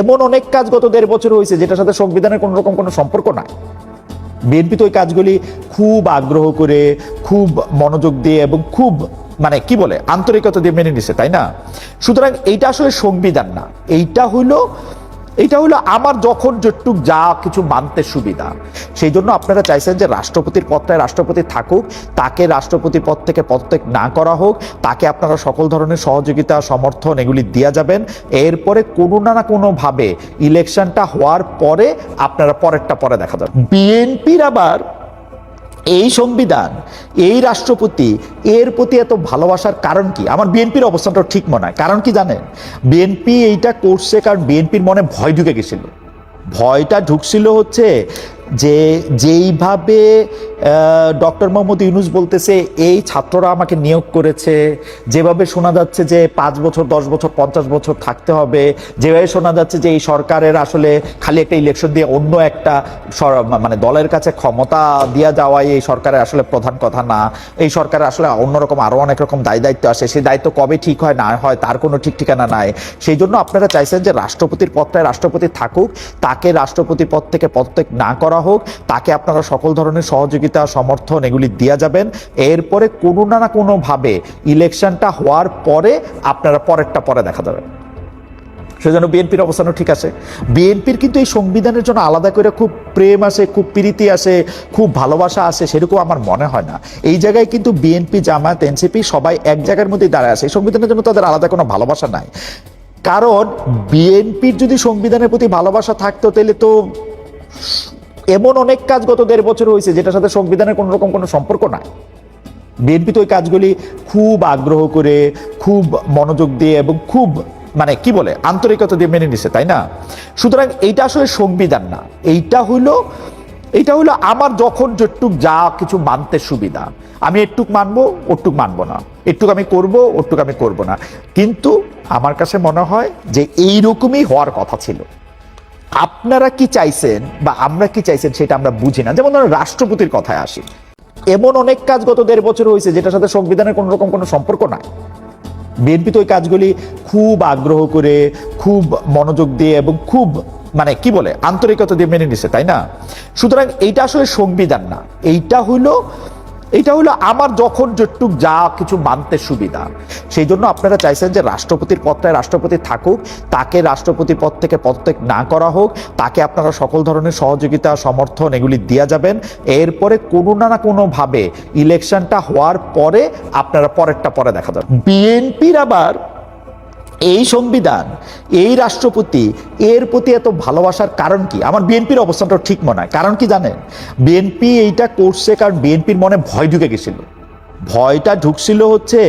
এমন অনেক কাজ গত ১.৫ বছর হয়েছে যেটার সাথে সংবিধানের কোনো রকম কোনো সম্পর্ক নাই। বিএনপি তো ওই কাজগুলি খুব আগ্রহ করে, খুব মনোযোগ দিয়ে এবং খুব আন্তরিকতা দিয়ে মেনে নিছে, তাই না? সুতরাং এইটা আসলে সংবিধান না, এইটা হইলো আমার যখন যেটুক যা কিছু মানতে সুবিধা। সেই জন্য আপনারা চাইছেন যে রাষ্ট্রপতির পদটায় রাষ্ট্রপতি থাকুক, তাকে রাষ্ট্রপতি পদ থেকে পদত্যাগ না করা হোক, তাকে আপনারা সকল ধরনের সহযোগিতা সমর্থন এগুলি দিয়া যাবেন। এরপরে কোনো না কোনোভাবে ইলেকশনটা হওয়ার পরে আপনারা পরেরটা পরে দেখা যাবে। বিএনপির আবার এই সংবিধান, এই রাষ্ট্রপতি, এর প্রতি এত ভালোবাসার কারণ কি? আমার বিএনপির অবস্থানটা ঠিক মনে হয়। কারণ কি জানেন? বিএনপি এইটা করছে কারণ বিএনপির মনে ভয় ঢুকে গেছিল। ভয়টা ঢুকছিল হচ্ছে যে যেইভাবে ডক্টর মোহাম্মদ ইউনূস বলতেছে এই ছাত্ররা আমাকে নিয়োগ করেছে, যেভাবে শোনা যাচ্ছে যে 5 বছর 10 বছর 50 বছর থাকতে হবে, যেভাবে শোনা যাচ্ছে যে এই সরকারের আসলে খালি একটা ইলেকশন দিয়ে অন্য একটা দলের কাছে ক্ষমতা দিয়া যাওয়াই এই সরকারের আসলে প্রধান কথা না, এই সরকারের আসলে অন্যরকম আরো অনেক রকম দায়িত্ব আসে, সেই দায়িত্ব কবে ঠিক হয় না হয় তার কোনো ঠিক ঠিকানা নাই। সেই জন্য আপনারা চাইছেন যে রাষ্ট্রপতির পদটায় রাষ্ট্রপতি থাকুক, তাকে রাষ্ট্রপতি পদ থেকে পদত্যাগ না করা হোক, তাকে আপনারা সকল ধরনের সহযোগিতা সমর্থন এগুলি দিয়া যাবেন। এরপরে কোনো না কোনোভাবে ইলেকশনটা হওয়ার পরে আপনারা পরেরটা পরে দেখা যাবে। সেজন্য বিএনপির অবস্থানও ঠিক আছে। বিএনপির কিন্তু এই সংবিধানের জন্য আলাদা করে খুব প্রেম আসে, খুব প্রীতি আসে, খুব ভালোবাসা আসে সেরকম আমার মনে হয় না। এই জায়গায় কিন্তু বিএনপি, জামায়াত, এনসিপি সবাই এক জায়গার মধ্যে দাঁড়ায় আসে। এই সংবিধানের জন্য তাদের আলাদা কোনো ভালোবাসা নাই। কারণ বিএনপির যদি সংবিধানের প্রতি ভালোবাসা থাকতো তাহলে তো এমন অনেক কাজ গত ১.৫ বছর হয়েছে যেটার সাথে সংবিধানের কোনো রকম কোনো সম্পর্ক নাই। বিএনপি তো ওই কাজগুলি খুব আগ্রহ করে, খুব মনোযোগ দিয়ে এবং খুব আন্তরিকতা দিয়ে মেনে নিছে, তাই না? সুতরাং এইটা আসলে সংবিধান না, এইটা হইলো আমার যখন যেটুক যা কিছু মানতে সুবিধা। আমি এটুক মানবো, ওটুক মানবো না, এটুক আমি করব, ওটুক আমি করব না। কিন্তু আমার কাছে মনে হয় যে এইরকমই হওয়ার কথা ছিল। আপনারা কি চাইছেন বা আমরা কি চাইছেন সেটা আমরা বুঝি না। যেমন ধরুন রাষ্ট্রপতির কথায় আসি, এমন অনেক কাজ গত ১.৫ বছর হয়েছে যেটার সাথে সংবিধানের কোনো রকম কোনো সম্পর্ক নাই। বিএনপি তো ওই কাজগুলি খুব আগ্রহ করে, খুব মনোযোগ দিয়ে এবং খুব আন্তরিকতা দিয়ে মেনে নিছে, তাই না? সুতরাং এইটা আসলে সংবিধান না, এইটা হইলো আমার যখন যেটুক যা কিছু মানতে সুবিধা। সেই জন্য আপনারা চাইছেন যে রাষ্ট্রপতির পদটায় রাষ্ট্রপতি থাকুক, তাকে রাষ্ট্রপতি পদ থেকে পদত্যাগ না করা হোক, তাকে আপনারা সকল ধরনের সহযোগিতা সমর্থন এগুলি দিয়া যাবেন। এরপরে কোনো না কোনোভাবে ইলেকশনটা হওয়ার পরে আপনারা পরেরটা পরে দেখা যাবে। বিএনপির আবার এই সংবিধান, এই রাষ্ট্রপতি, এর প্রতি এত ভালোবাসার কারণ কি? আমার বিএনপির অবস্থানটা ঠিক মনে হয়। কারণ কি জানেন? বিএনপি এইটা করছে কারণ বিএনপির মনে ভয় ঢুকে গেছিল। ভয়টা ঢুকছিল হচ্ছে